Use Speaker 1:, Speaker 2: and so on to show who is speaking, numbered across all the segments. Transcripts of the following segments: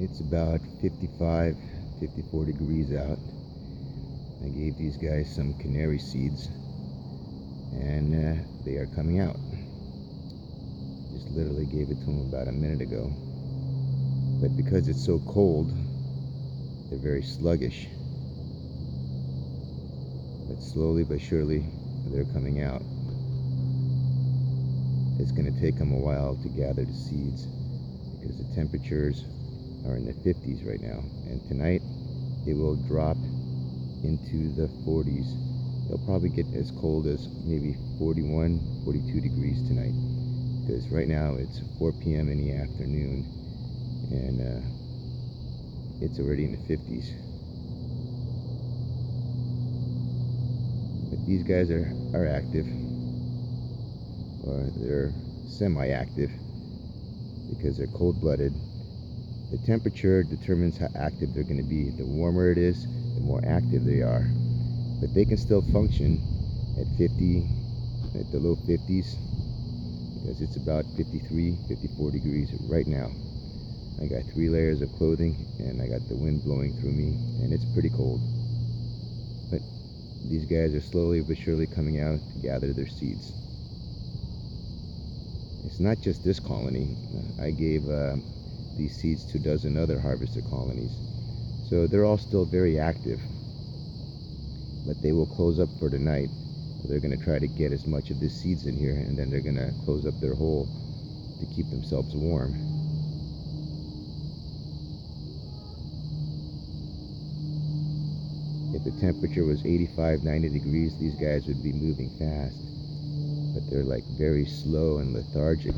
Speaker 1: It's about 55, 54 degrees out. I gave these guys some canary seeds, and they are coming out. Just literally gave it to them about a minute ago. But because it's so cold, they're very sluggish. But slowly but surely, they're coming out. It's going to take them a while to gather the seeds because the temperatures are in the 50s right now, and tonight it will drop into the 40s. It'll probably get as cold as maybe 41, 42 degrees tonight, because right now it's 4 p.m. in the afternoon and it's already in the 50s. But these guys are active, or they're semi-active because they're cold-blooded. The temperature determines how active they're going to be. The warmer it is, the more active they are. But they can still function at 50, at the low 50s, because it's about 53, 54 degrees right now. I got 3 layers of clothing, and I got the wind blowing through me, and it's pretty cold. But these guys are slowly but surely coming out to gather their seeds. It's not just this colony. I gave these seeds to a dozen other harvester colonies. So they're all still very active, but they will close up for the night. They're going to try to get as much of the seeds in here, and then they're going to close up their hole to keep themselves warm. If the temperature was 85, 90 degrees, these guys would be moving fast, but they're like very slow and lethargic.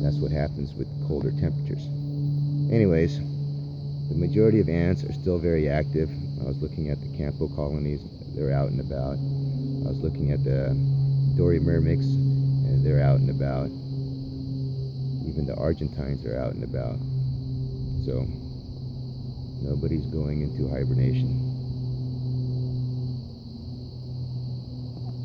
Speaker 1: That's what happens with colder temperatures. Anyways, the majority of ants are still very active. I was looking at the Campos colonies, they're out and about. I was looking at the Dorymyrmex, and they're out and about. Even the Argentines are out and about. So nobody's going into hibernation.